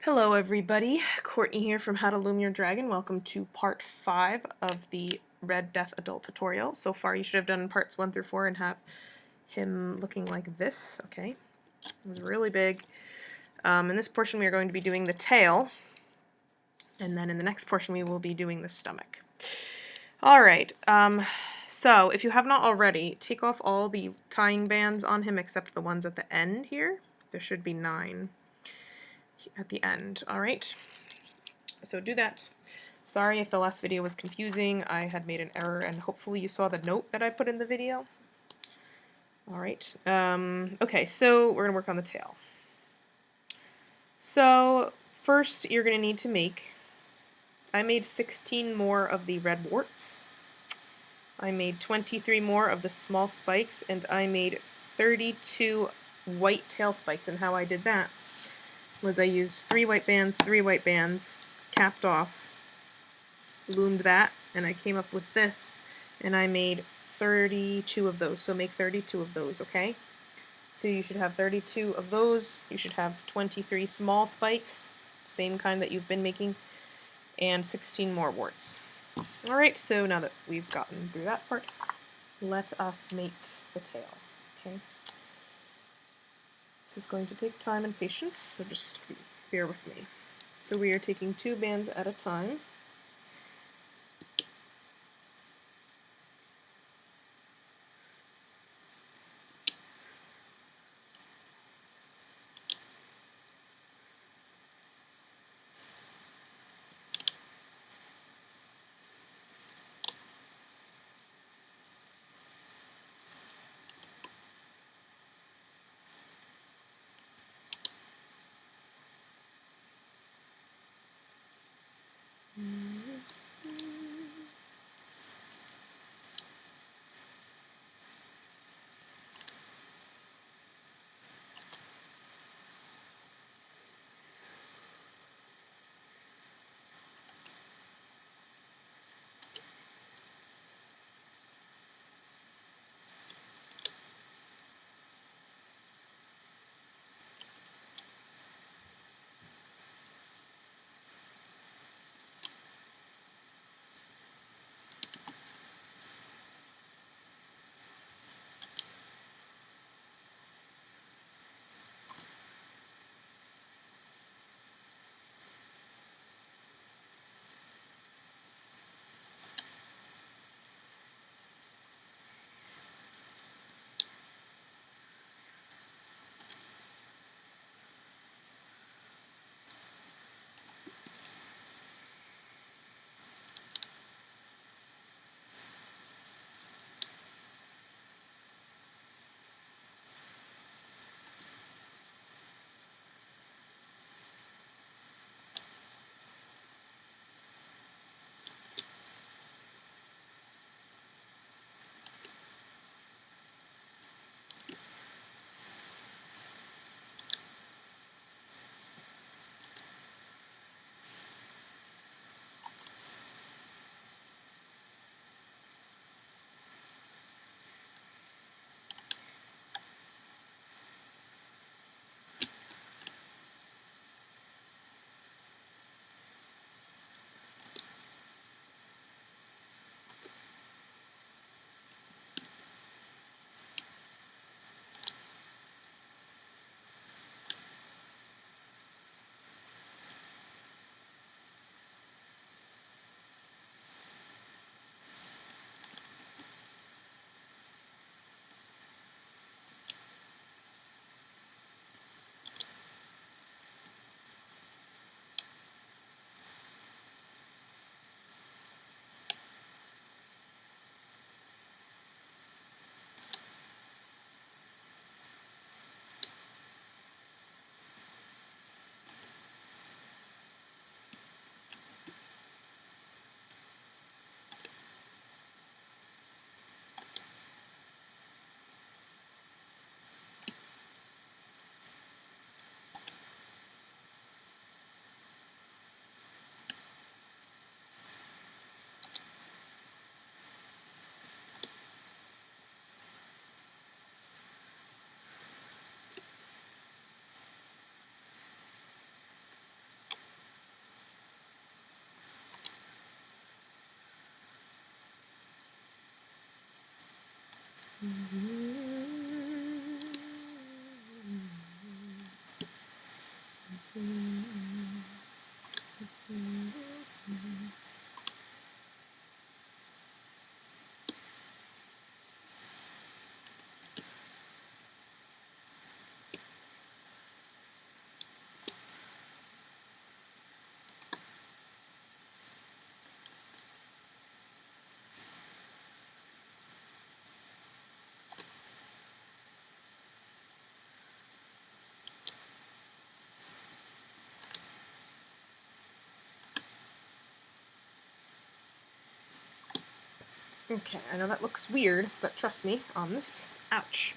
Hello everybody, Courtney here from How to Loom Your Dragon. Welcome to part 5 of the Red Death adult tutorial. So far you should have done parts 1 through 4 and have him looking like this. Okay, it was really big. In this portion we are going to be doing the tail, and then in the next portion we will be doing the stomach. Alright, so if you have not already, take off all the tying bands on him except the ones at the end here. There should be 9 at the end. Alright, so do that. Sorry if the last video was confusing. I had made an error, and hopefully you saw the note that I put in the video. Alright, okay, so we're going to work on the tail. So first you're going to need to I made 16 more of the red warts. I made 23 more of the small spikes, and I made 32 white tail spikes. And how I did that was I used 3 white bands, capped off, loomed that, and I came up with this, and I made 32 of those. So make 32 of those, okay? So you should have 32 of those. You should have 23 small spikes, same kind that you've been making, and 16 more warts. Alright, so now that we've gotten through that part, let us make the tail, okay? This is going to take time and patience, so just bear with me. So we are taking 2 bands at a time. Okay, I know that looks weird, but trust me on this. Ouch.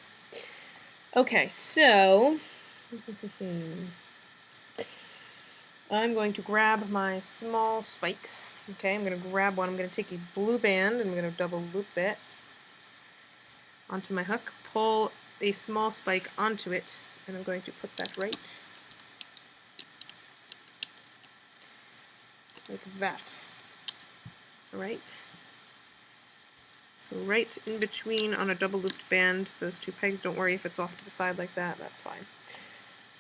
Okay, so I'm going to grab my small spikes. Okay, I'm going to grab one. I'm going to take a blue band and I'm going to double loop it onto my hook, pull a small spike onto it, and I'm going to put that right like that. Alright? So right in between on a double looped band, those two pegs, don't worry if it's off to the side like that, that's fine.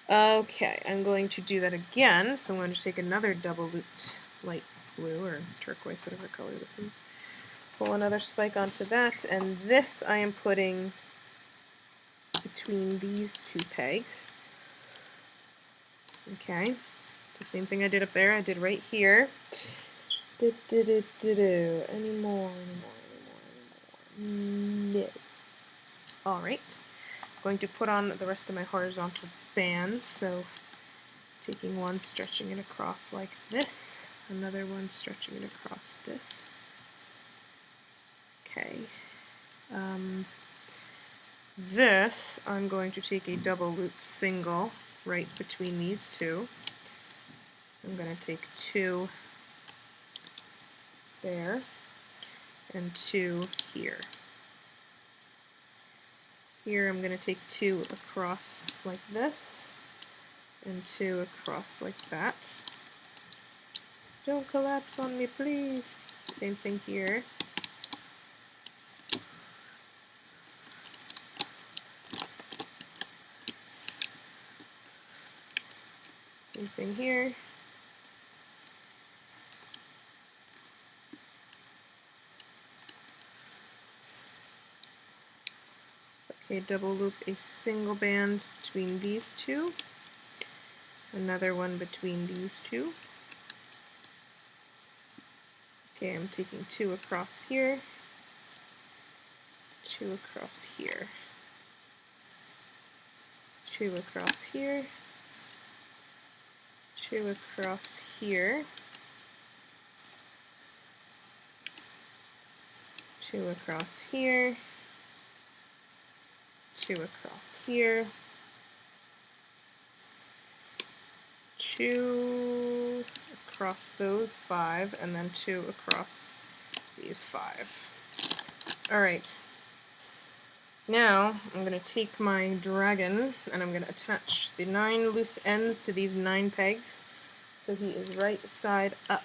Okay, I'm going to do that again, so I'm going to take another double looped light blue or turquoise, whatever color this is. Pull another spike onto that, and this I am putting between these two pegs. Okay, the same thing I did up there, I did right here. Any more? No. Alright, I'm going to put on the rest of my horizontal bands, so taking one, stretching it across like this, another one, stretching it across this. Okay. This, I'm going to take a double looped single right between these two. I'm going to take two there and two here. Here I'm going to take two across like this and two across like that. Don't collapse on me, please. Same thing here. Same thing here. Okay, double loop a single band between these two. Another one between these two. Okay, I'm taking two across here. Two across here. Two across here. Two across here. Two across here. Two across here. Two across those five, and then two across these five. Alright. Now, I'm going to take my dragon, and I'm going to attach the 9 loose ends to these 9 pegs, so he is right side up.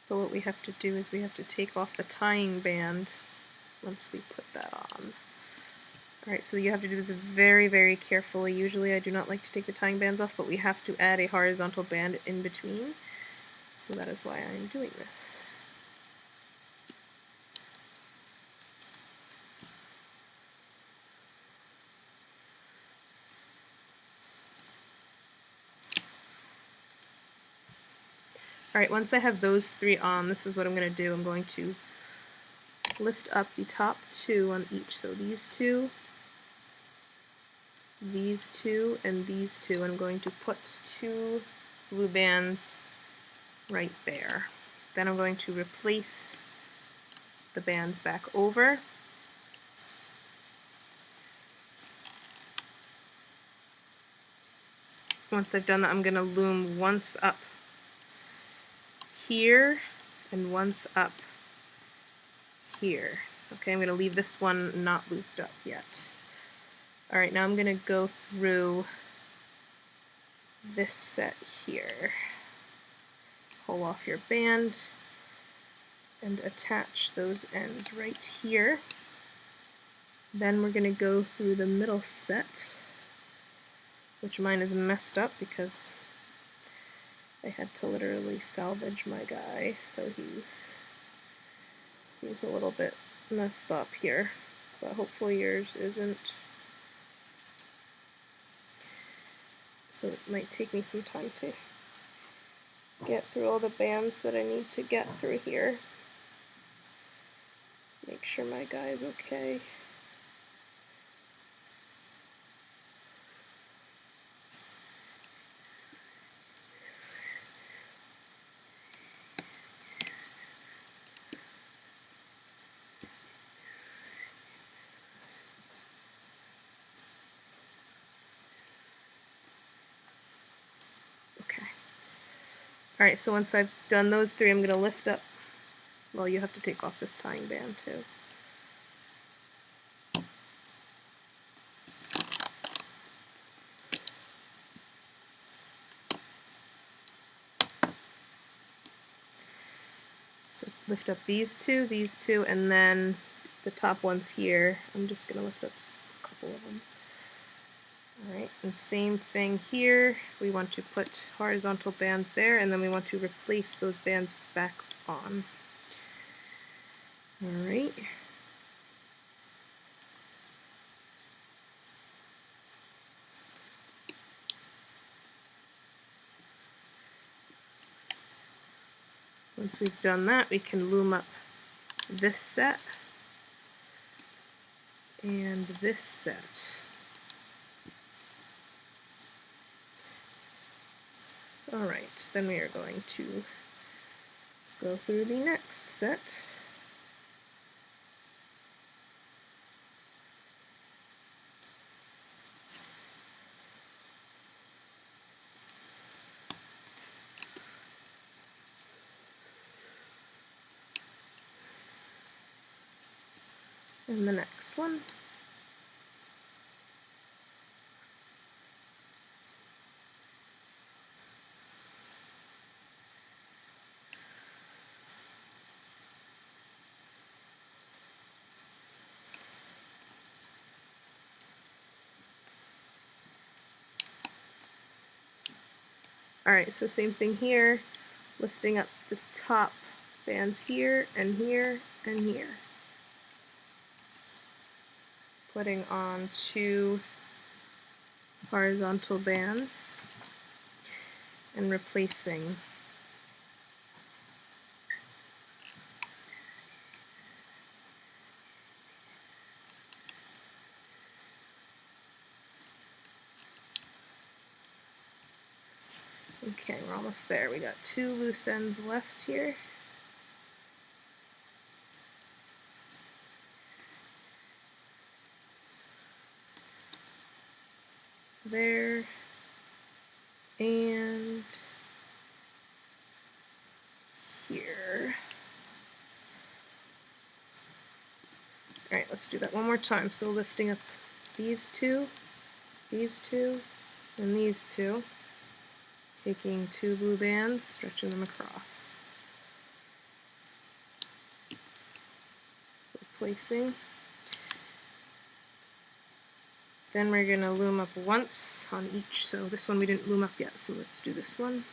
But what we have to do is we have to take off the tying band once we put that on. Alright, so you have to do this very, very carefully. Usually I do not like to take the tying bands off, but we have to add a horizontal band in between. So that is why I am doing this. Alright, once I have those 3 on, this is what I'm going to do. I'm going to lift up the top 2 on each. So these 2, and these 2. I'm going to put 2 blue bands right there. Then I'm going to replace the bands back over. Once I've done that, I'm going to loom once up here and once up here. Okay, I'm going to leave this one not looped up yet. Alright, now I'm going to go through this set here. Pull off your band and attach those ends right here. Then we're going to go through the middle set, which mine is messed up because I had to literally salvage my guy, so he's a little bit messed up here, but hopefully yours isn't. So it might take me some time to get through all the bands that I need to get through here. Make sure my guy is okay. Okay. Alright, so once I've done those three, I'm going to lift up. Well, you have to take off this tying band too. So lift up these two, and then the top ones here. I'm just going to lift up a couple of them. Alright, and same thing here. We want to put horizontal bands there, and then we want to replace those bands back on. Alright. Once we've done that, we can loom up this set and this set. Alright, then we are going to go through the next set. And the next one. Alright, so same thing here, lifting up the top bands here and here and here. Putting on 2 horizontal bands and replacing. Okay, we're almost there. We got 2 loose ends left here. There. And here. Alright, let's do that one more time. So lifting up these two, and these two. Taking 2 blue bands, stretching them across. Replacing. Then we're going to loom up once on each. So this one we didn't loom up yet, so let's do this one.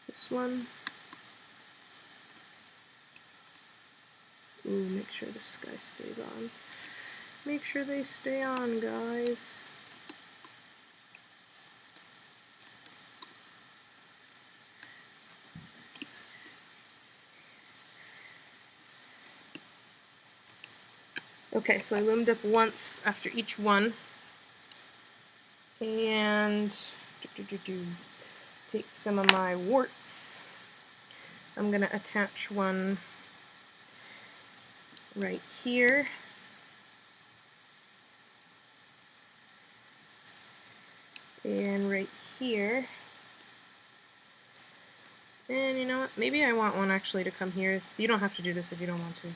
This one. Ooh, make sure this guy stays on. Make sure they stay on, guys. Okay, so I loomed up once after each one. And take some of my warts. I'm going to attach one right here. And right here. And you know what? Maybe I want one actually to come here. You don't have to do this if you don't want to.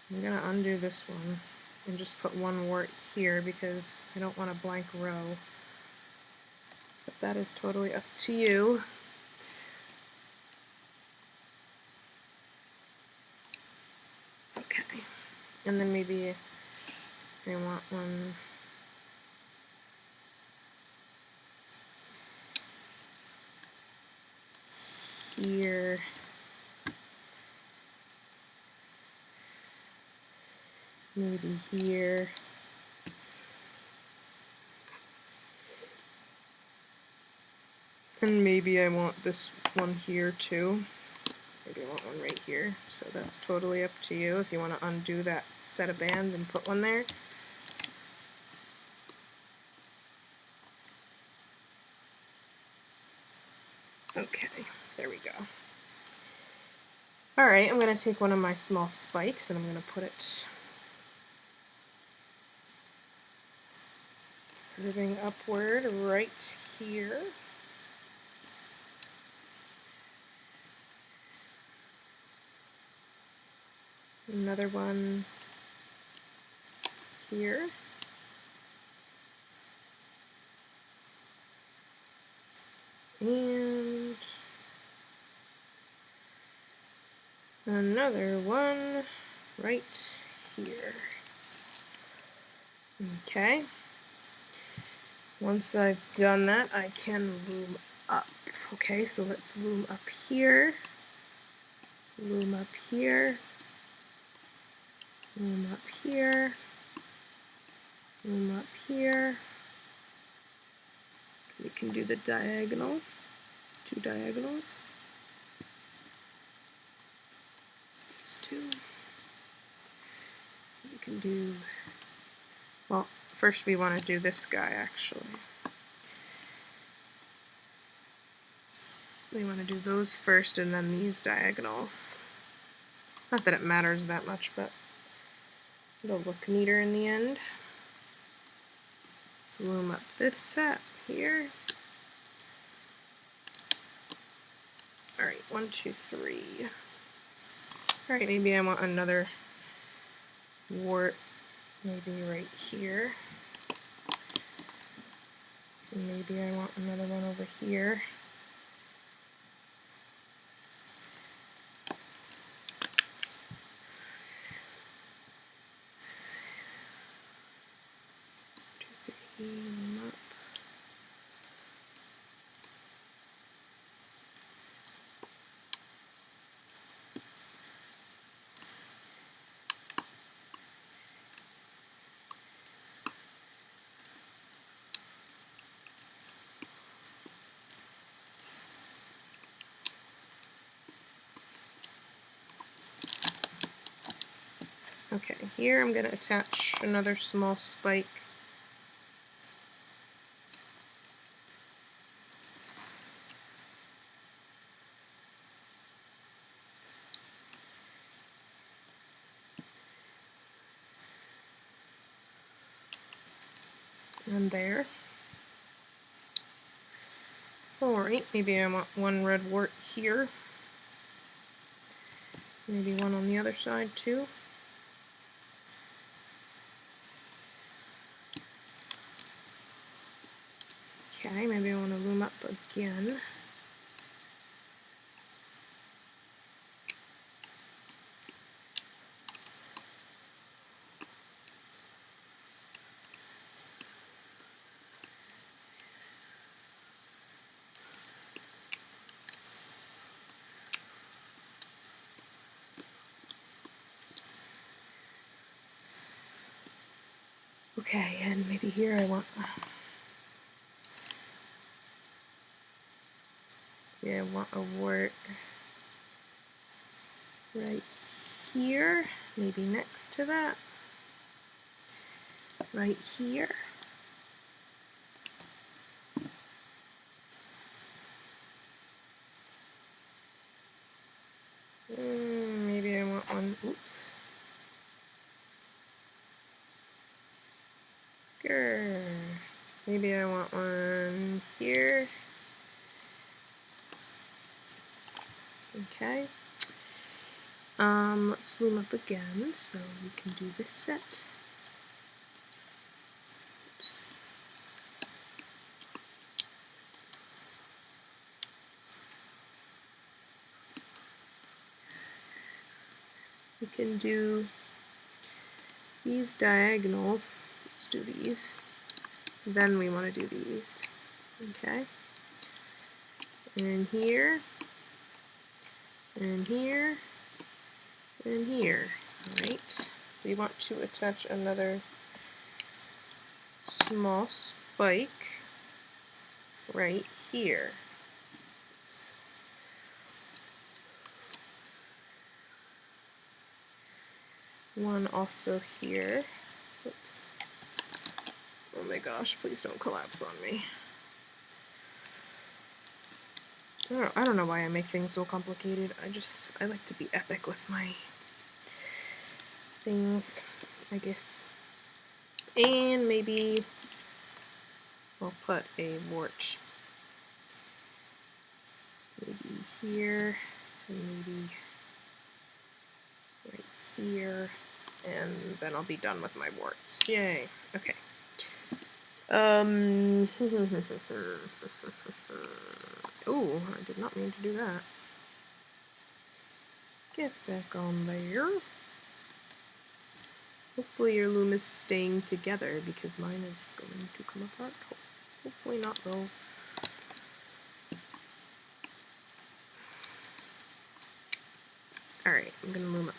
I'm gonna undo this one and just put one wart here because I don't want a blank row. But that is totally up to you. Okay. And then maybe I want one here. Maybe here. And maybe I want this one here too. Maybe I want one right here. So that's totally up to you if you want to undo that set of bands and put one there. Okay, there we go. Alright, I'm going to take one of my small spikes and I'm going to put it moving upward right here. Another one here. And another one right here. Okay. Once I've done that, I can loom up. Okay, so let's loom up here. Loom up here. Loom up here. Loom up here. We can do the diagonal. 2 diagonals. These 2. We can do, well, first we want to do this guy actually. We want to do those first and then these diagonals. Not that it matters that much, but it'll look neater in the end. Let's loom up this set here. Alright, 1, 2, 3. Alright, maybe I want another wart, maybe right here. And maybe I want another one over here. Loom up. Okay, here I'm going to attach another small spike. And there. Alright, maybe I want one red wart here. Maybe one on the other side too. Okay, maybe I want to loom up again. Okay, and maybe here I want, yeah, I want a wart right here, maybe next to that, right here. Maybe I want one, oops. Grr. Maybe I want one here. Okay. Let's loom up again so we can do this set. Oops. We can do these diagonals. Let's do these. Then we want to do these. Okay. And here, and here, and here. Alright. We want to attach another small spike right here. One also here. Oops. Oh my gosh, please don't collapse on me. I don't know why I make things so complicated. I like to be epic with my things, I guess. And maybe I'll put a wart maybe here, and maybe right here, and then I'll be done with my warts. Yay. Okay. Oh, I did not mean to do that. Get back on there. Hopefully your loom is staying together because mine is going to come apart. Hopefully not though. Alright, I'm going to loom up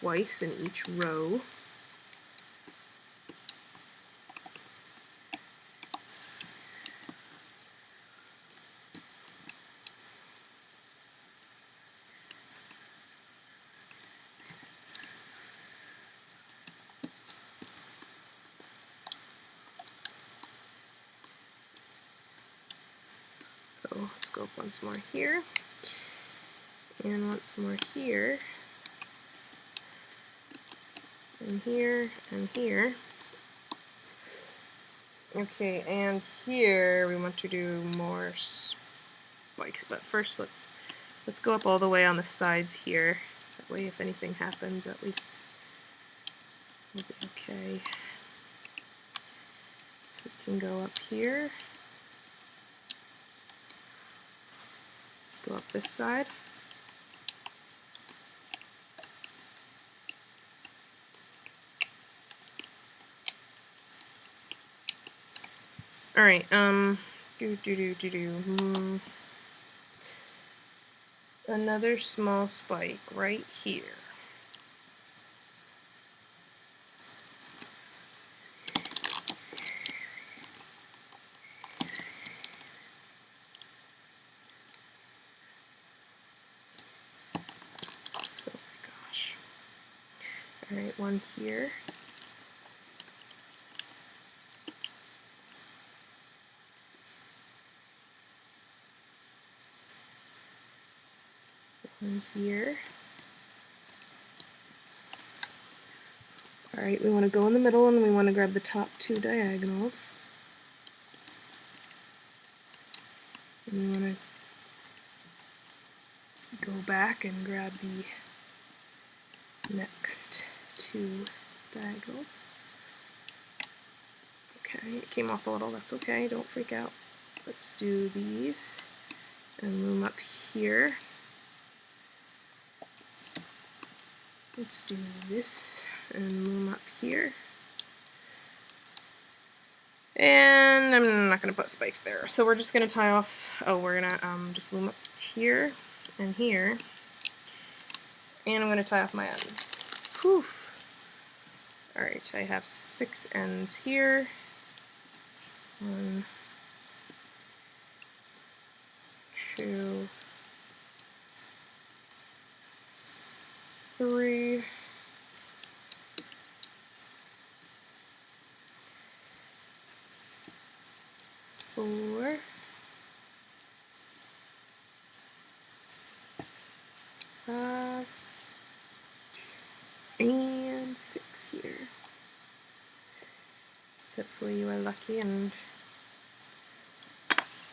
twice in each row. So let's go up once more here, and once more here, and here, and here. Okay, and here we want to do more spikes, but first let's go up all the way on the sides here. That way if anything happens, at least we'll be okay. So we can go up here. Let's go up this side. Alright, another small spike right here. Oh my gosh. Alright, one here. One here. Alright, we want to go in the middle and we want to grab the top two diagonals. And we want to go back and grab the next two diagonals. Okay, it came off a little, that's okay, don't freak out. Let's do these and loom up here. Let's do this and loom up here. And I'm not going to put spikes there, so we're just going to tie off, we're going to just loom up here and here. And I'm going to tie off my ends. Whew. Alright, I have 6 ends here. 1, 2, 3, 4, 5, and 6 here. Hopefully you are lucky and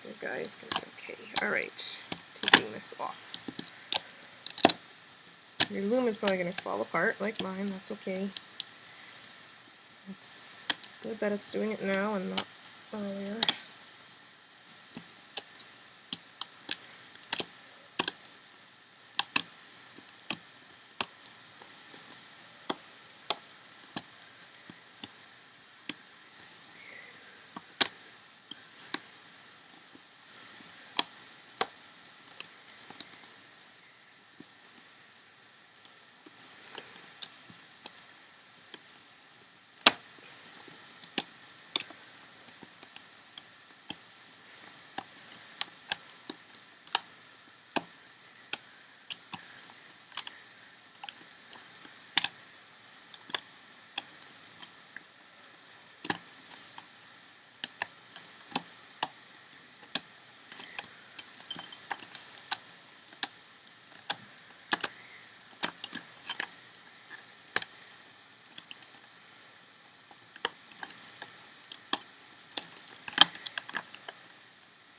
your guy is going to be okay. Alright, taking this off. Your loom is probably going to fall apart like mine. That's okay. It's good that it's doing it now and not earlier.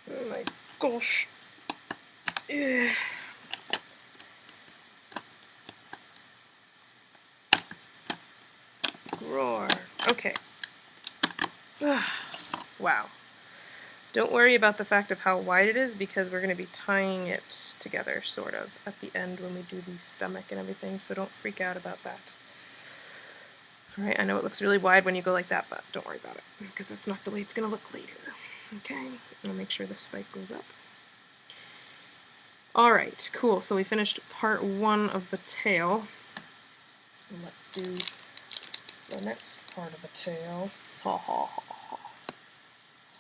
Oh my gosh. Ugh. Roar. Okay. Ugh. Wow. Don't worry about the fact of how wide it is because we're going to be tying it together, sort of, at the end when we do the stomach and everything, so don't freak out about that. Alright, I know it looks really wide when you go like that, but don't worry about it, because that's not the way it's going to look later. Okay, I'll make sure the spike goes up. Alright, cool, so we finished part 1 of the tail. And let's do the next part of the tail. Ha ha ha ha.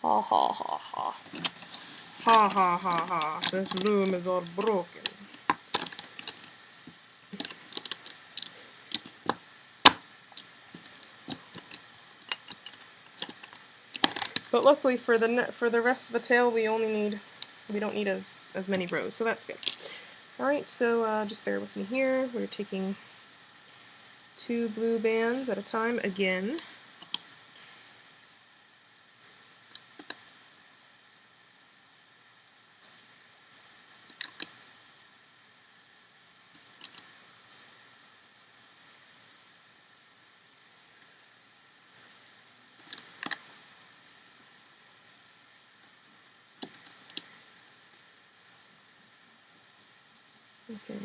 Ha ha ha ha. Ha ha ha ha. This loom is all broken. But luckily for the rest of the tail, we don't need as many rows, so that's good. All right, so just bear with me here. We're taking 2 blue bands at a time again. Okay.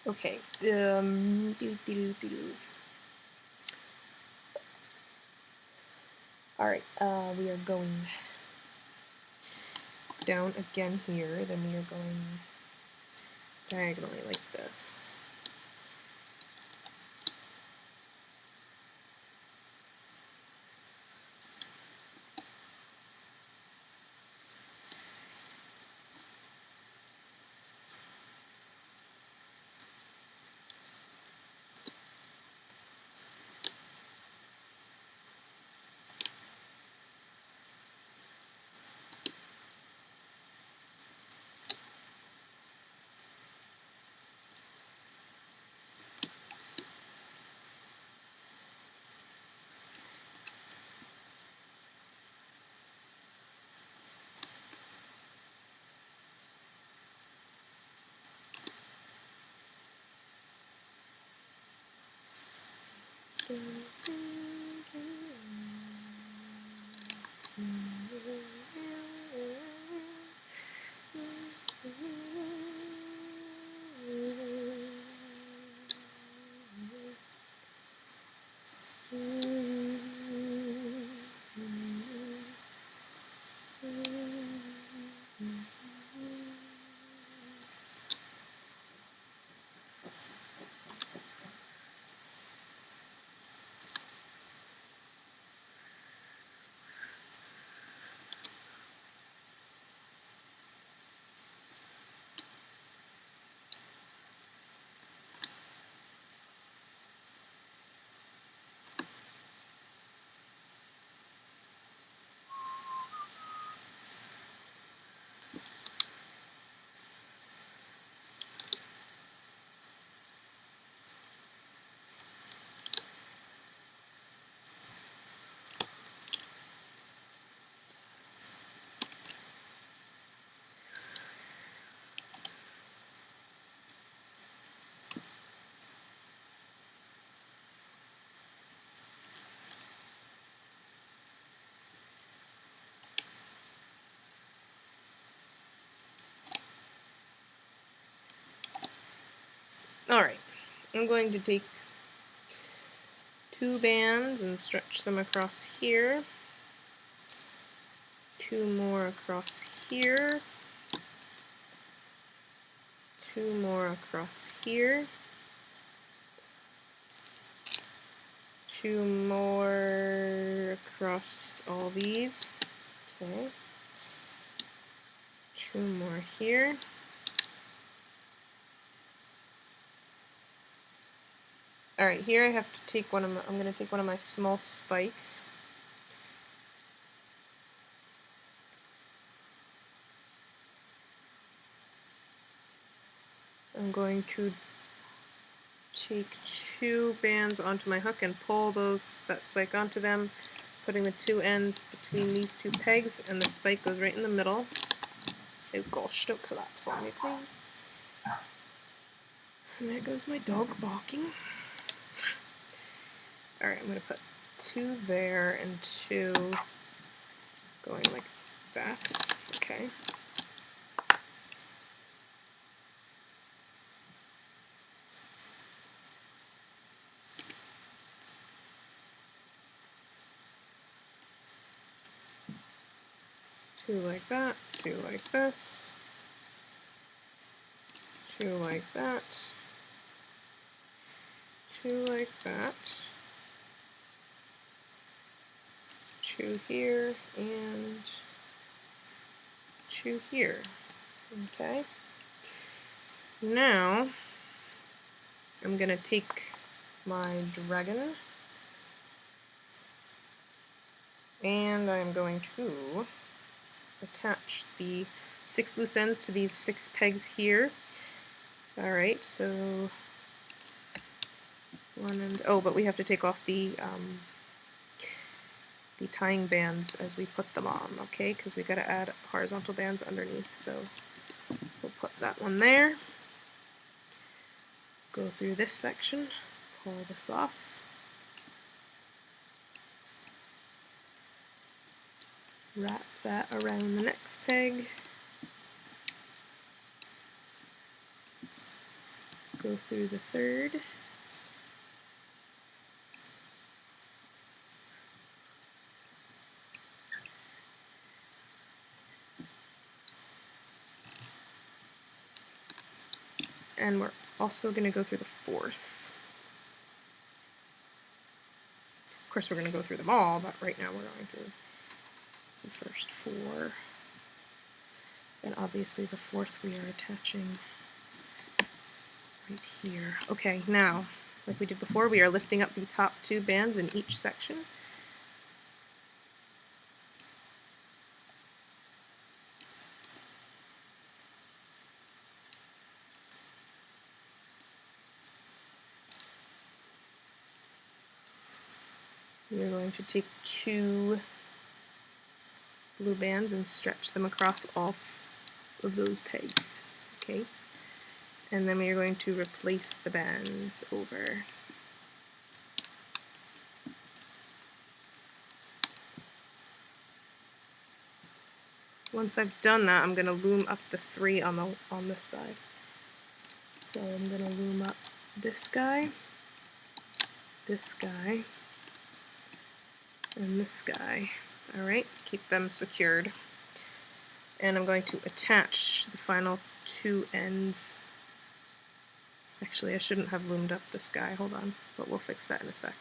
Okay. All right. We are going down again here. Then we are going diagonally like this. Alright, I'm going to take 2 bands and stretch them across here. 2 more across here. 2 more across here. 2 more across all these. Okay. 2 more here. Alright, here I have to take I'm going to take one of my small spikes. I'm going to take 2 bands onto my hook and pull that spike onto them, putting the 2 ends between these 2 pegs, and the spike goes right in the middle. Oh gosh, don't collapse on me, please. And there goes my dog barking. Alright, I'm going to put 2 there and 2 going like that. Okay. Two like that, 2 like this, 2 like that, 2 like that, 2 here, and 2 here. Okay. Now, I'm going to take my dragon, and I'm going to attach the 6 loose ends to these 6 pegs here. Alright, so one end, oh, but we have to take off the tying bands as we put them on, okay, because we got to add horizontal bands underneath, so we'll put that one there, go through this section, pull this off, wrap that around the next peg, go through the third, and we're also going to go through the fourth. Of course we're going to go through them all, but right now we're going through the first 4. And obviously the fourth we are attaching right here. Okay, now, like we did before, we are lifting up the top 2 bands in each section. We are going to take 2 blue bands and stretch them across all of those pegs, okay? And then we are going to replace the bands over. Once I've done that, I'm going to loom up the 3 on this side. So I'm going to loom up this guy, and this guy. Alright, keep them secured. And I'm going to attach the final 2 ends. Actually, I shouldn't have loomed up this guy, hold on, but we'll fix that in a sec.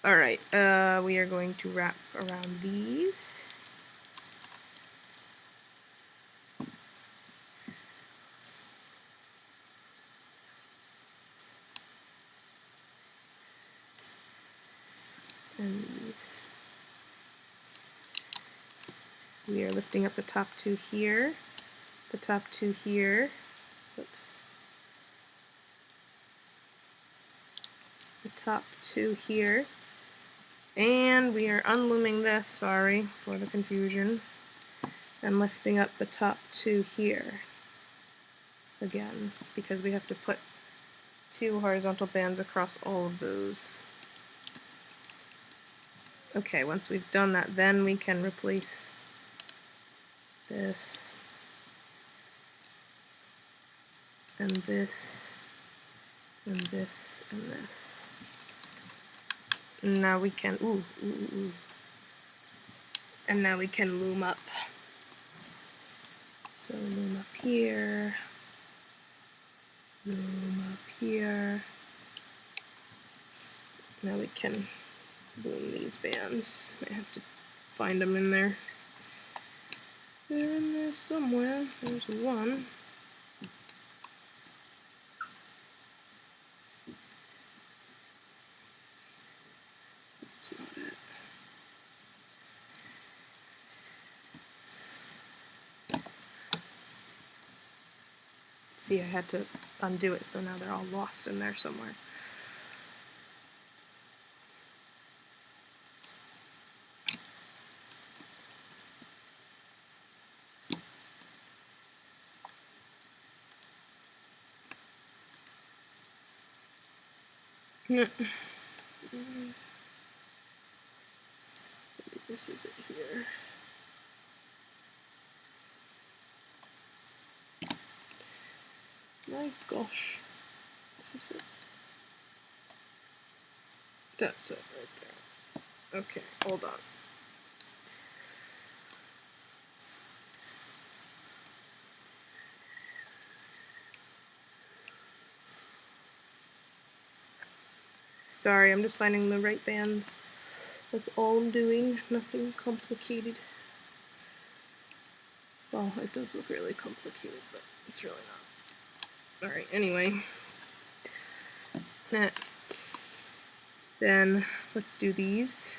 Alright, we are going to wrap around these. And these. We are lifting up the top 2 here, the top 2 here, oops, the top 2 here, and we are unlooming this, sorry for the confusion, and lifting up the top 2 here again, because we have to put 2 horizontal bands across all of those. Okay, once we've done that, then we can replace this and this and this, and this. And now we can, and now we can loom up. So loom up here, loom up here. Now we can loom these bands. I have to find them in there. They're in there somewhere. There's one. That's not it. See, I had to undo it, so now they're all lost in there somewhere. Maybe this is it here. My gosh. Is this it? That's it right there. Okay, hold on. Sorry, I'm just finding the right bands. That's all I'm doing. Nothing complicated. Well, it does look really complicated, but it's really not. Alright, anyway. Then let's do these.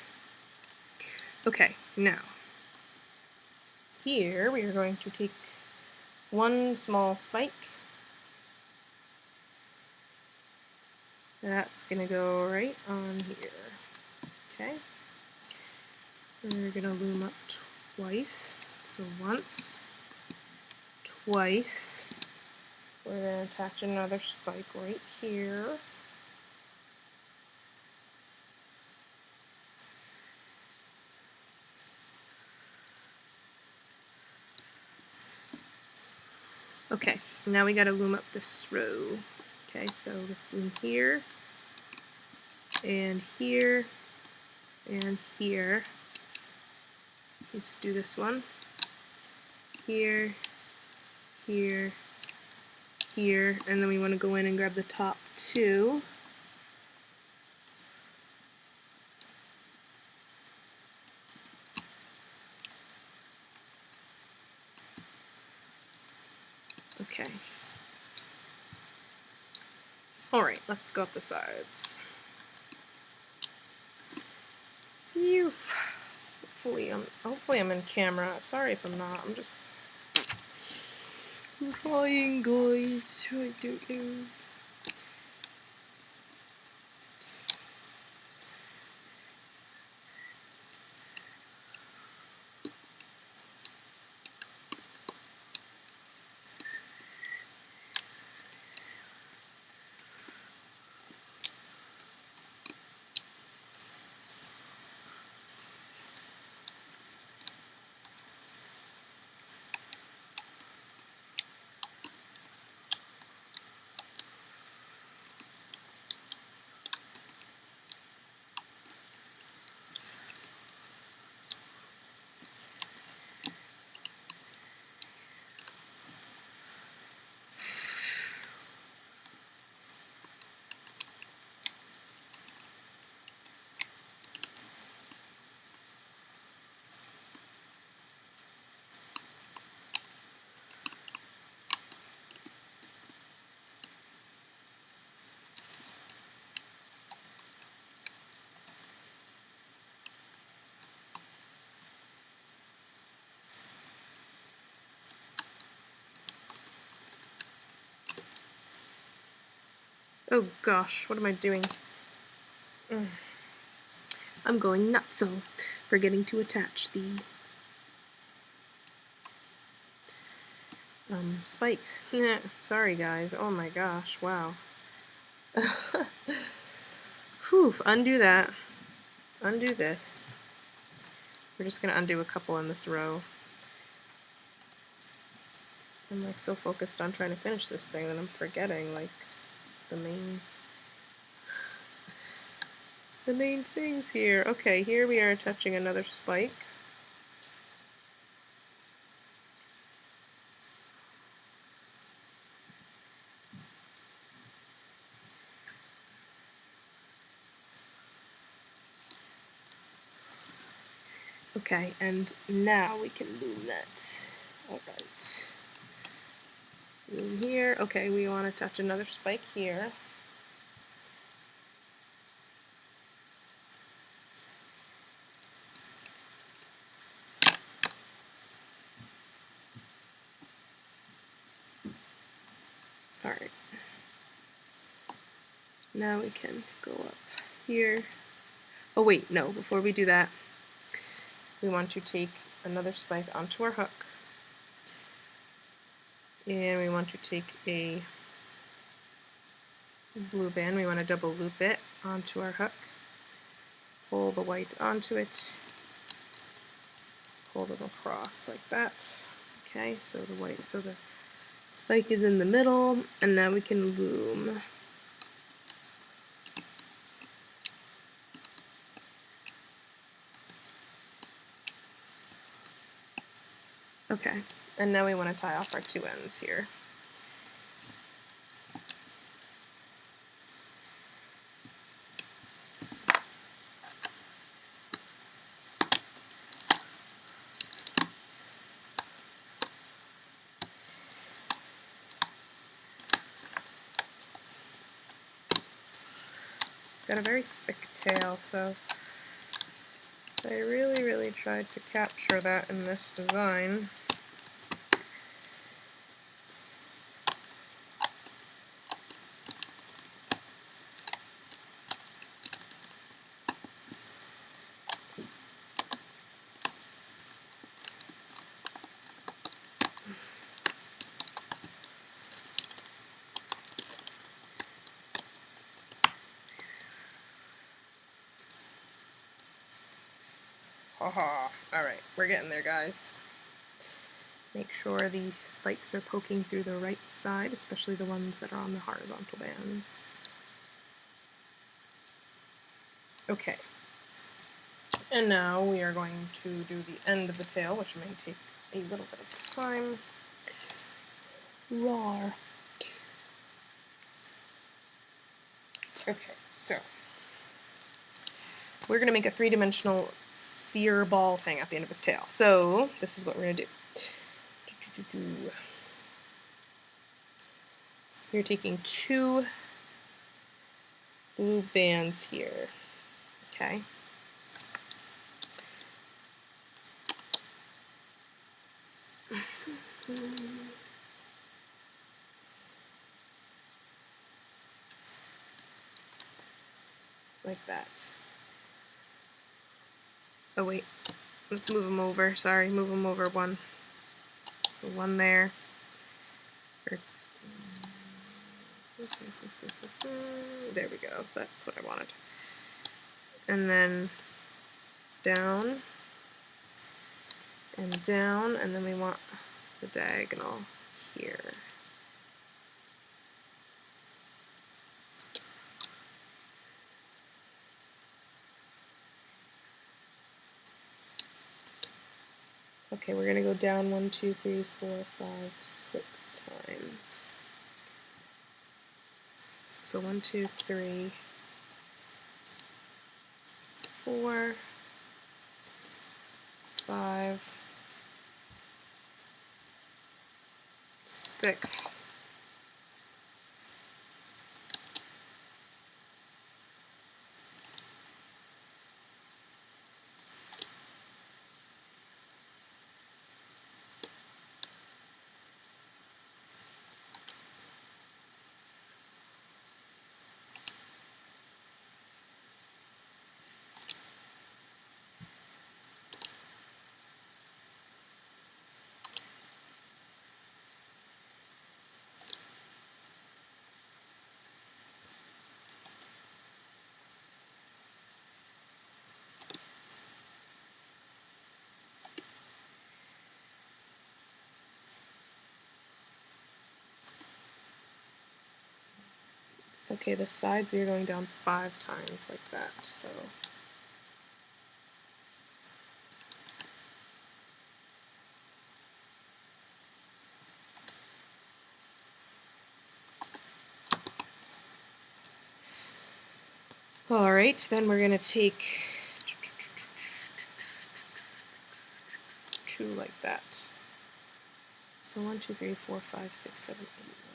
Okay, now. Here we are going to take one small spike. That's gonna go right on here. Okay. We're gonna loom up twice. So once, twice. We're gonna attach another spike right here. Okay, now we gotta loom up this row. Okay, so let's loom here, and here, and here. Let's do this one. Here, here, here, and then we want to go in and grab the top two. Okay. Alright, let's go up the sides. Phew. Hopefully I'm in camera. Sorry if I'm not. I'm trying, guys. I don't know. Oh gosh, what am I doing? I'm going nutso, forgetting to attach the spikes. Sorry guys, oh my gosh, wow. Whew, undo that. Undo this. We're just gonna undo a couple in this row. I'm like so focused on trying to finish this thing that I'm forgetting like the main the main things here. Okay, here we are attaching another spike. Okay, and now we can loom that. Alright. Loom here. Okay, we want to attach another spike here. Alright. Now we can go up here. Oh wait, no, before we do that, we want to take another spike onto our hook. And we want to take a blue band, we want to double loop it onto our hook. Pull the white onto it. Pull them across like that. Okay, so the spike is in the middle, and now we can loom. Okay, and now we want to tie off our two ends here. Got a very thick tail, so I really tried to capture that in this design. Haha. Alright, we're getting there, guys. Make sure the spikes are poking through the right side, especially the ones that are on the horizontal bands. Okay. And now we are going to do the end of the tail, which may take a little bit of time. Roar. Okay, so we're going to make a three-dimensional sphere ball thing at the end of his tail. So this is what we're going to do. You're taking two blue bands here. Okay. Like that. Oh wait, let's move them over. Sorry, move them over one. So one there. There we go. That's what I wanted. And then down and down, and then we want the diagonal here. Okay, we're gonna go down 1, 2, 3, 4, 5, 6 times. So 1, 2, 3, 4, 5, 6. Okay, the sides we are going down 5 times like that, so. Alright, then we're going to take 2 like that. So 1, 2, 3, 4, 5, 6, 7, 8,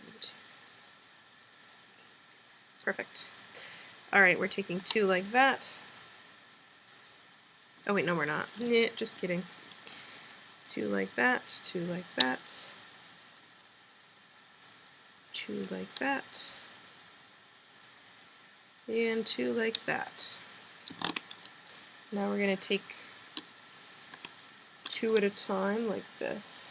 9, 2. Perfect. Alright, we're taking 2 like that. Oh wait, no we're not. Nah, just kidding. 2 like that, 2 like that. 2 like that. And 2 like that. Now we're going to take 2 at a time like this.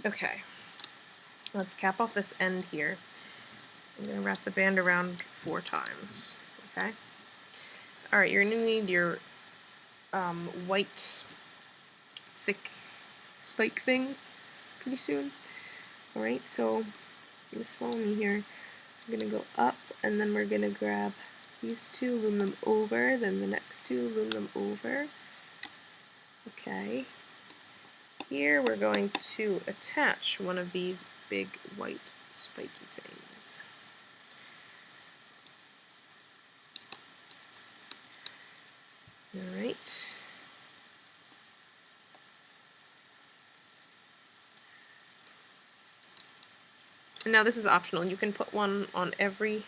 Okay, let's cap off this end here. I'm going to wrap the band around 4 times. Okay. Alright, you're going to need your white, thick spike things pretty soon. Alright, so just follow me here. I'm going to go up, and then we're going to grab these 2, loom them over, then the next 2, loom them over. Okay. Here we're going to attach one of these big white spiky things. Alright. Now this is optional. You can put one on every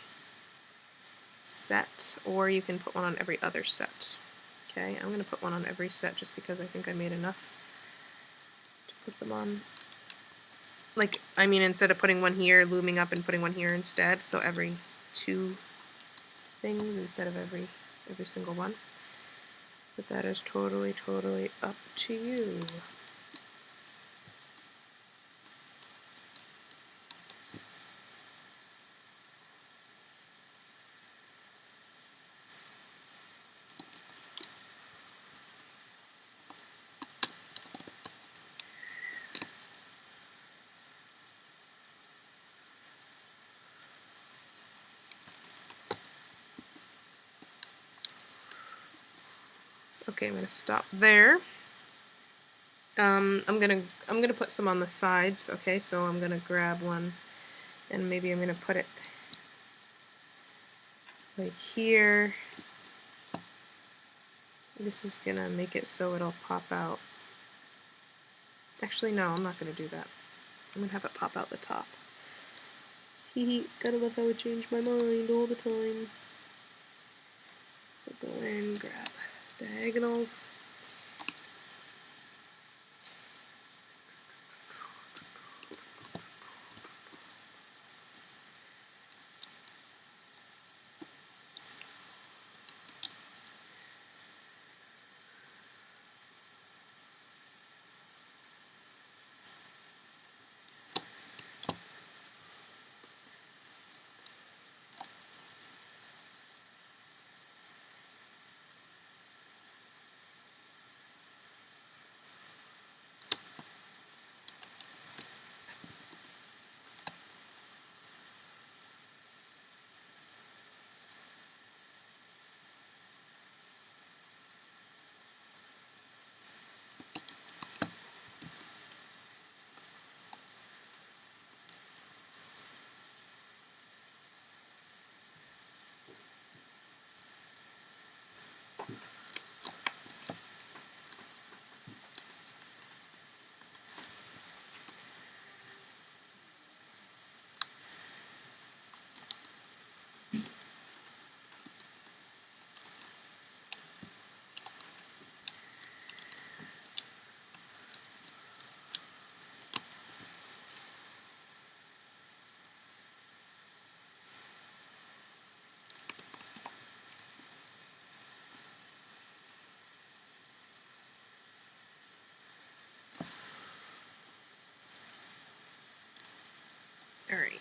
set, or you can put one on every other set. Okay, I'm going to put one on every set just because I think I made enough to put them on. Like, I mean, instead of putting one here, looming up and putting one here instead, so every 2 things instead of every single one. But that is totally, totally up to you. Okay, I'm gonna stop there. I'm gonna put some on the sides. Okay, so I'm gonna grab one, and maybe I'm gonna put it like here. This is gonna make it so it'll pop out. Actually, no, I'm not gonna do that. I'm gonna have it pop out the top. Hee, gotta love how it changed my mind all the time. So go and grab diagonals. All right.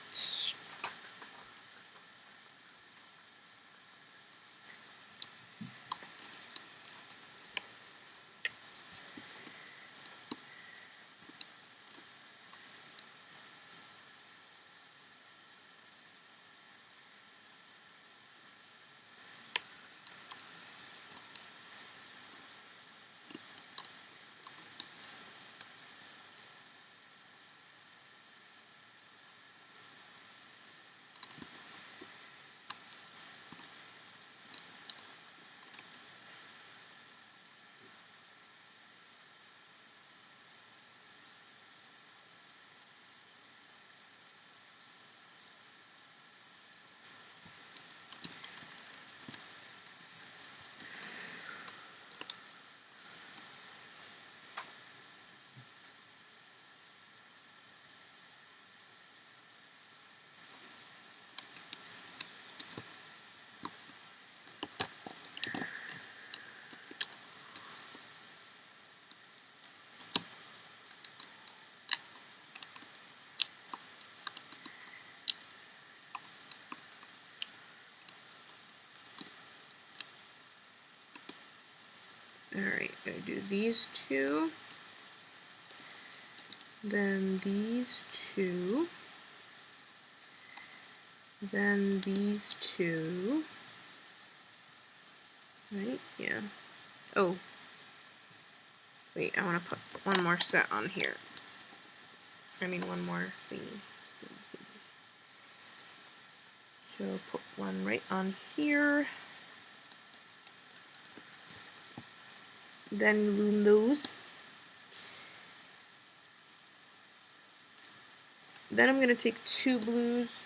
Alright, I do these two, then these two, then these two, right, yeah. Oh, wait, I want to put one more set on here. I mean one more thingy. So put one right on here. Then loom those. Then I'm going to take two blues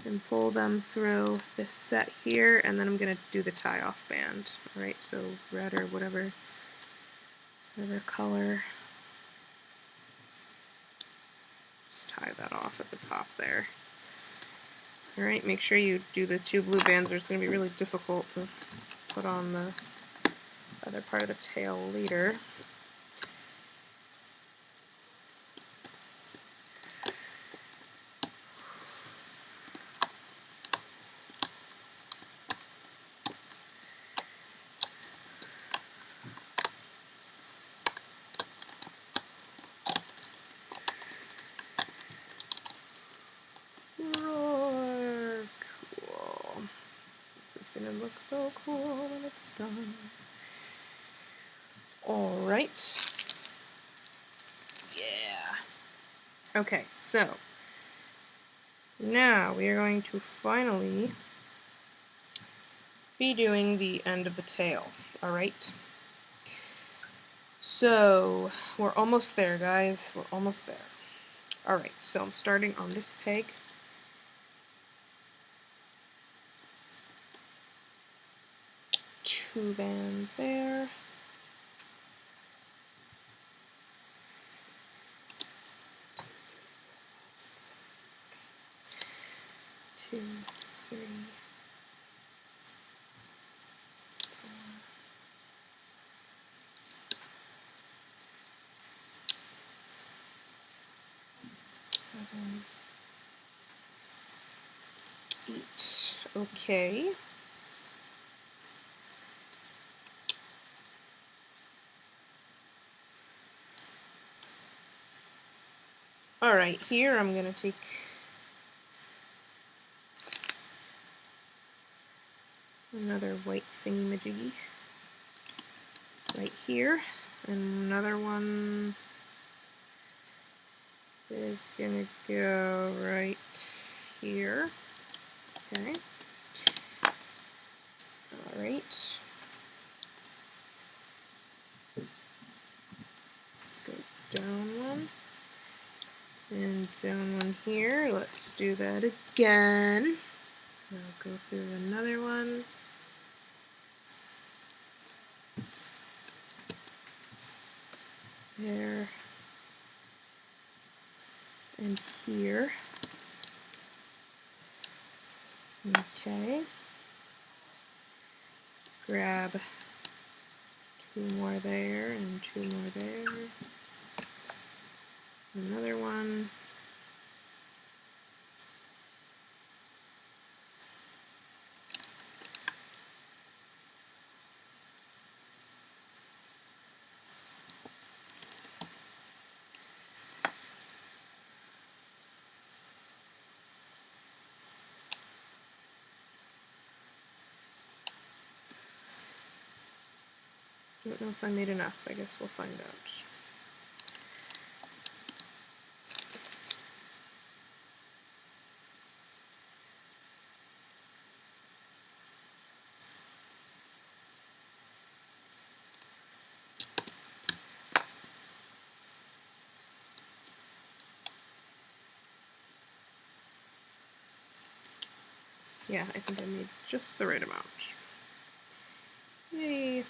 and pull them through this set here, and then I'm going to do the tie-off band. Alright, so red or whatever color. Just tie that off at the top there. Alright, make sure you do the two blue bands, or it's going to be really difficult to put on the other part of the tail later. Roar! Cool. This is going to look so cool when it's done. Alright. Yeah. Okay, so now we are going to finally be doing the end of the tail. Alright. So we're almost there, guys. We're almost there. Alright, so I'm starting on this peg. Two bands there. Two, three, 4, 7, 8. Okay. Alright, here I'm going to take another white thingy-majiggy right here, and another one is going to go right here. Okay. Alright. Go down one. And down one here. Let's do that again. So I'll go through another one. There. And here. Okay. Grab two more there and two more there. Another one. I don't know if I made enough. I guess we'll find out. Yeah, I think I made just the right amount. Yay!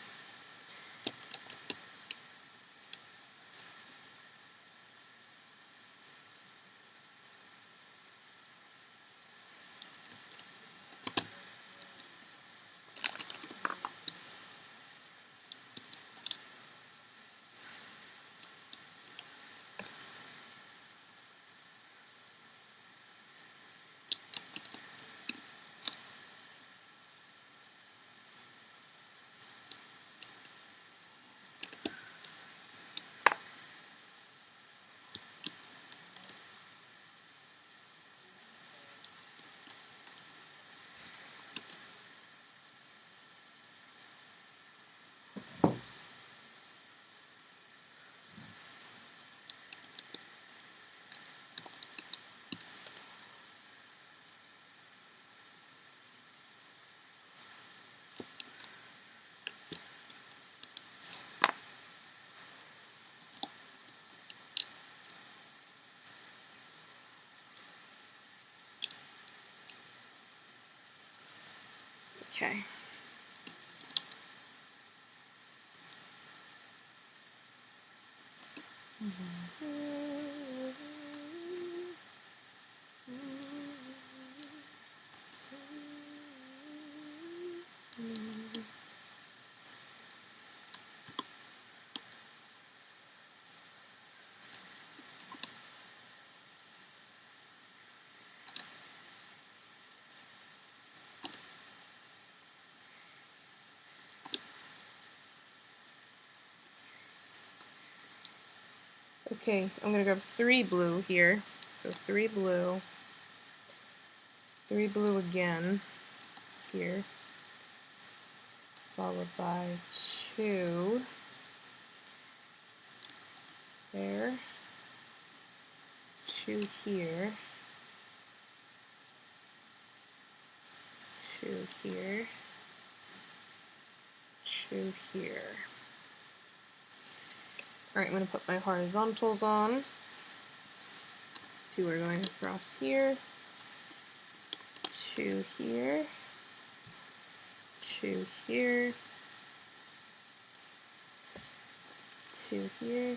Okay. Okay, I'm gonna grab 3 blue here. So 3 blue again here, followed by 2 there, 2 here, 2 here, 2 here. Alright, I'm going to put my horizontals on. 2 are going across here, 2 here, 2 here, 2 here,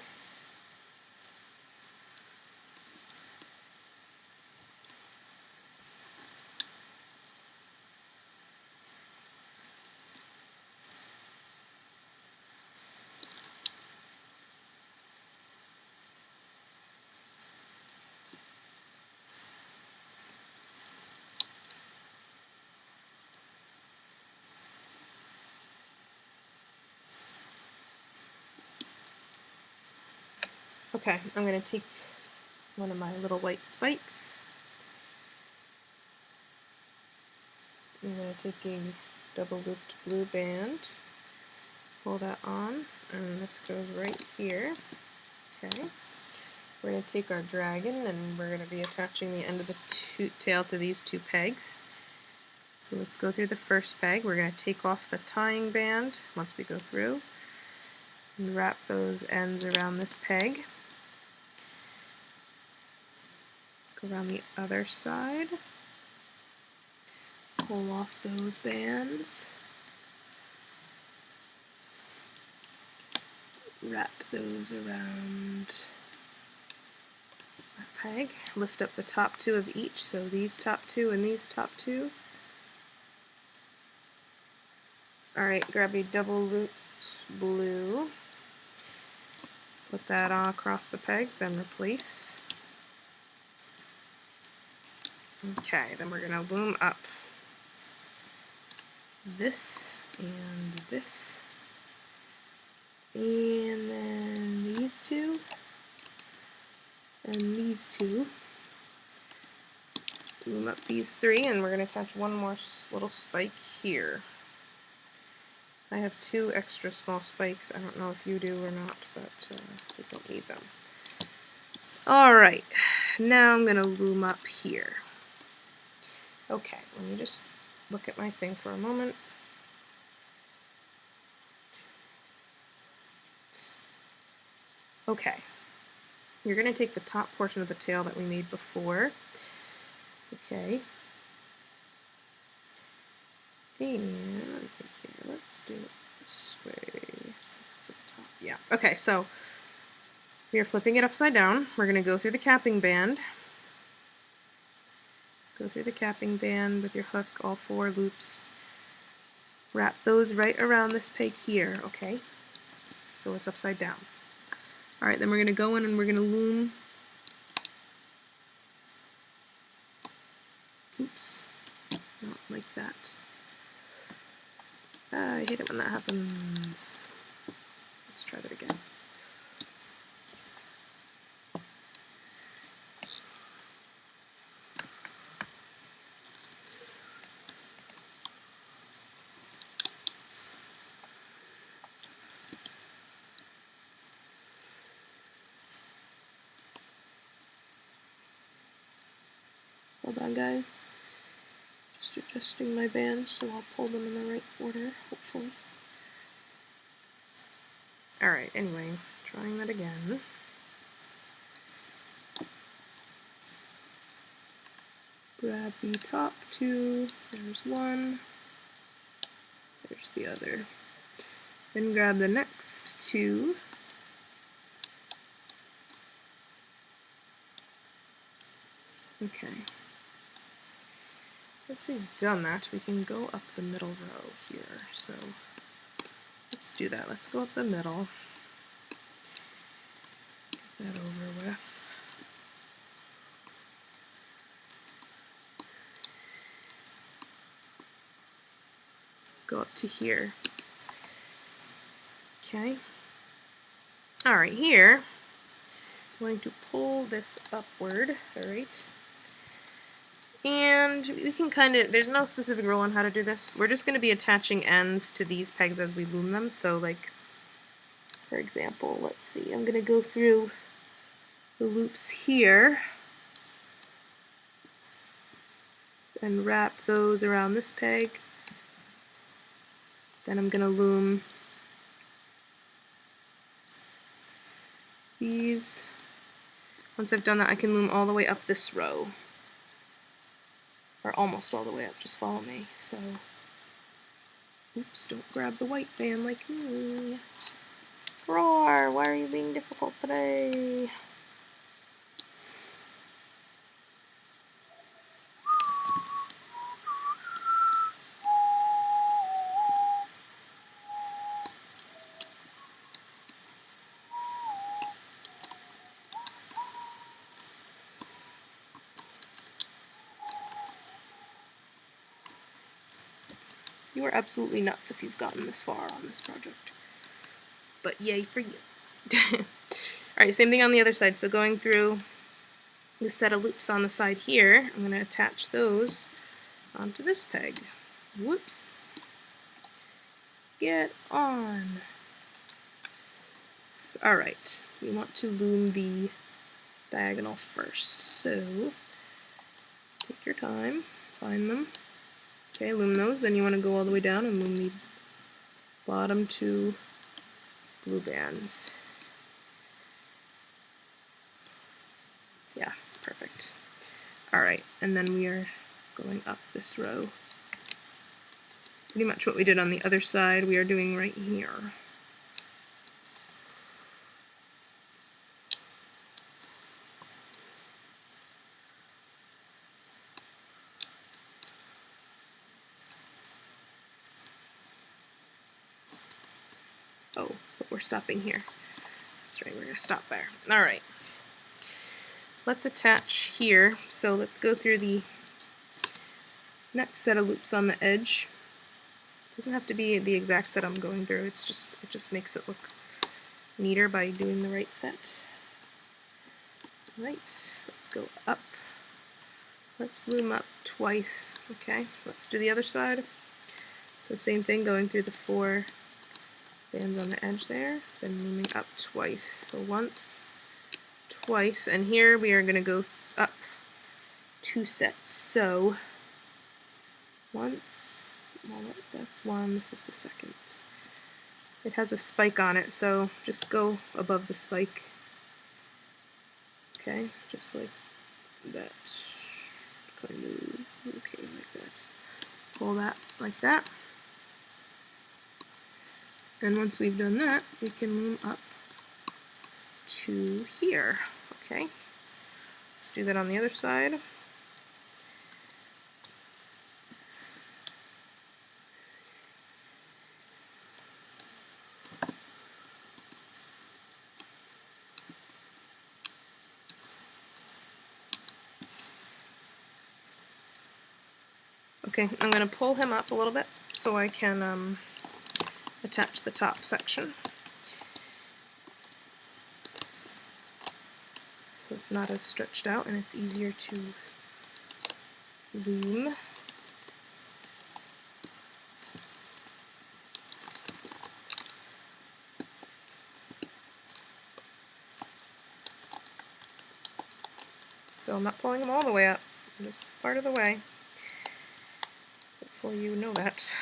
Okay, I'm going to take one of my little white spikes. I'm going to take a double looped blue band, pull that on, and this goes right here. Okay, we're going to take our dragon and we're going to be attaching the end of the tail to these 2 pegs. So let's go through the first peg. We're going to take off the tying band once we go through and wrap those ends around this peg. Go around the other side, pull off those bands, wrap those around that peg, lift up the top 2 of each, so these top 2 and these top 2. Alright, grab a double looped blue, put that on across the pegs, then replace. Okay, then we're going to loom up this and this, and then these 2, and these 2. Loom up these 3, and we're going to attach one more little spike here. I have 2 extra small spikes. I don't know if you do or not, but we don't need them. Alright, now I'm going to loom up here. Okay, let me just look at my thing for a moment. Okay, you're going to take the top portion of the tail that we made before. Okay. And let's do it this way. So it's at the top. Yeah. Okay, so we are flipping it upside down. We're going to go through the capping band. Go through the capping band with your hook, all 4 loops. Wrap those right around this peg here, okay? So it's upside down. Alright, then we're going to go in and we're going to loom. Oops. Not like that. I hate it when that happens. Let's try that again. Hold on, guys. Just adjusting my bands so I'll pull them in the right order, hopefully. Alright, anyway, trying that again. Grab the top 2, there's one, there's the other. Then grab the next 2. Okay. Once we've done that, we can go up the middle row here. So let's do that. Let's go up the middle. Get that over with. Go up to here. Okay. Alright, here, I'm going to pull this upward, alright? And we can kind of, there's no specific rule on how to do this. We're just going to be attaching ends to these pegs as we loom them. So like, for example, let's see, I'm going to go through the loops here and wrap those around this peg. Then I'm going to loom these. Once I've done that, I can loom all the way up this row. Or almost all the way up, just follow me. So, oops, don't grab the white band like me. Roar, why are you being difficult today? You are absolutely nuts if you've gotten this far on this project. But yay for you. Alright, same thing on the other side. So going through the set of loops on the side here, I'm going to attach those onto this peg. Whoops. Get on. Alright, we want to loom the diagonal first. So, take your time, find them. Okay, loom those, then you want to go all the way down and loom the bottom 2 blue bands. Yeah, perfect. Alright, and then we are going up this row. Pretty much what we did on the other side, we are doing right here. Oh, but we're stopping here. That's right, we're going to stop there. Alright. Let's attach here. So let's go through the next set of loops on the edge. It doesn't have to be the exact set I'm going through, it just makes it look neater by doing the right set. Right, let's go up. Let's loom up twice. Okay, let's do the other side. So same thing, going through the 4 bands on the edge there, then looming up twice. So once, twice, and here we are going to go up 2 sets. So once, well, that's 1, this is the second. It has a spike on it, so just go above the spike. Okay, just like that. Kind of, okay, like that. Pull that like that. And once we've done that, we can loom up to here. Okay, let's do that on the other side. Okay, I'm going to pull him up a little bit so I can attach the top section. So it's not as stretched out and it's easier to loom. So I'm not pulling them all the way up, I'm just part of the way. Hopefully you know that.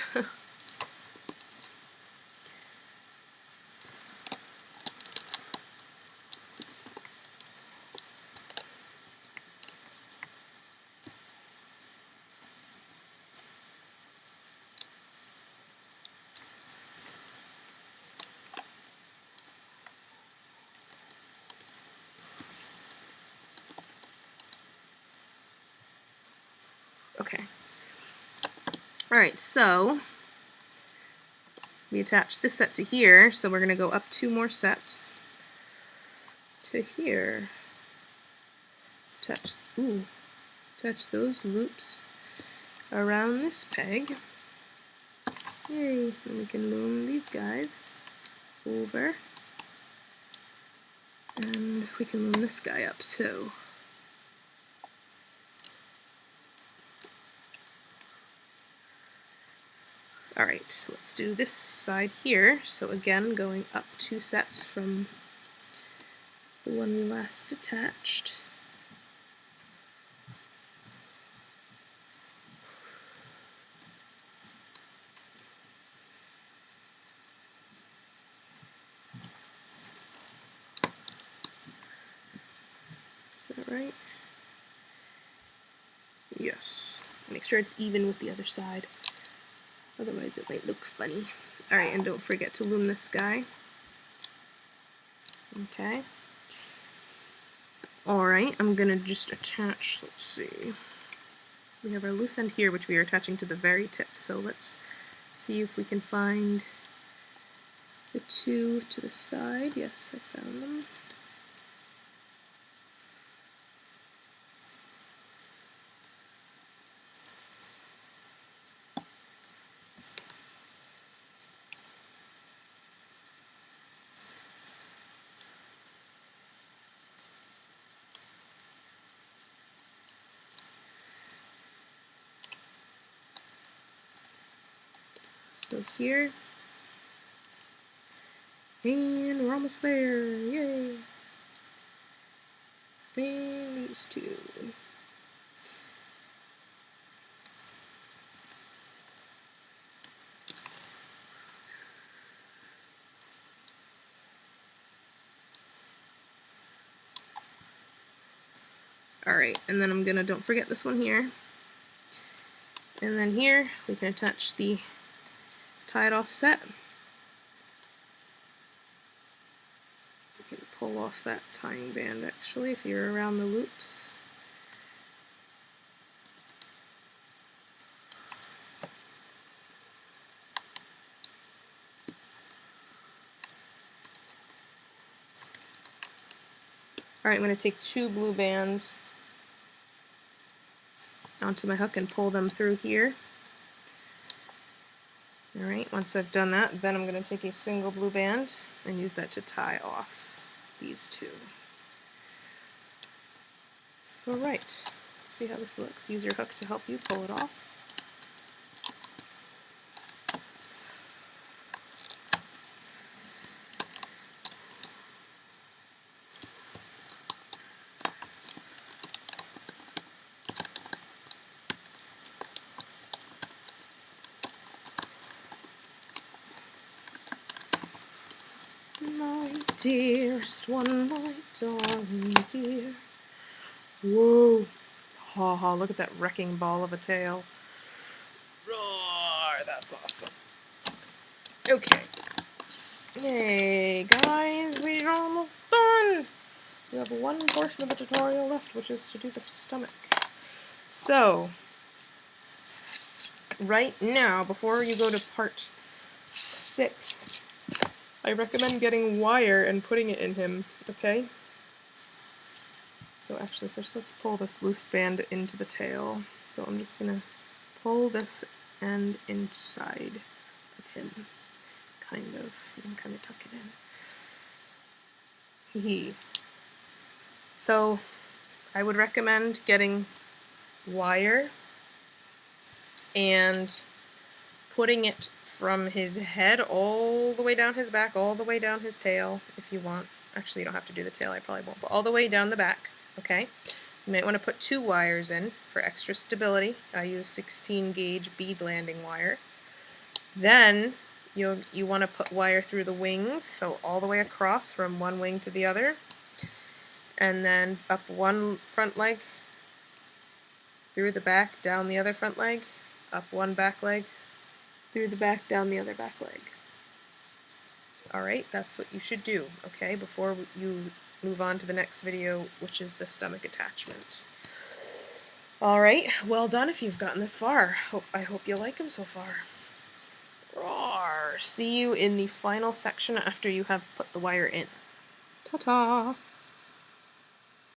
Okay. Alright, so we attach this set to here, so we're going to go up 2 more sets to here. Attach those loops around this peg. Yay, and we can loom these guys over. And we can loom this guy up too. Alright, let's do this side here. So again, going up 2 sets from the one we last attached. Is that right? Yes. Make sure it's even with the other side. Otherwise it might look funny. Alright, and don't forget to loom this guy. Okay. Alright, I'm gonna just attach, let's see. We have our loose end here, which we are attaching to the very tip, so let's see if we can find the 2 to the side. Yes, I found them. So here, and we're almost there, yay! And these 2. Alright, and then I'm gonna, don't forget this one here. And then here, we can attach the tied off set. You can pull off that tying band actually if you're around the loops. Alright, I'm going to take 2 blue bands onto my hook and pull them through here. Alright, once I've done that, then I'm going to take a single blue band and use that to tie off these 2. Alright, let's see how this looks. Use your hook to help you pull it off. dearest one, my darling dear. Whoa. Ha ha, look at that wrecking ball of a tail. Roar, that's awesome. Okay. Hey guys, we're almost done! We have one portion of the tutorial left, which is to do the stomach. So, right now, before you go to part 6, I recommend getting wire and putting it in him, okay? So actually, first let's pull this loose band into the tail. So I'm just gonna pull this end inside of him, kind of. You can kind of tuck it in. Hee. So I would recommend getting wire and putting it from his head all the way down his back, all the way down his tail, if you want. Actually, you don't have to do the tail, I probably won't, but all the way down the back, okay? You might want to put 2 wires in for extra stability. I use 16 gauge bead landing wire. Then you want to put wire through the wings, so all the way across from one wing to the other, and then up one front leg, through the back, down the other front leg, up one back leg, through the back, down the other back leg. Alright, that's what you should do, okay, before you move on to the next video, which is the stomach attachment. Alright, well done if you've gotten this far. I hope you like them so far. Roar! See you in the final section after you have put the wire in. Ta-ta!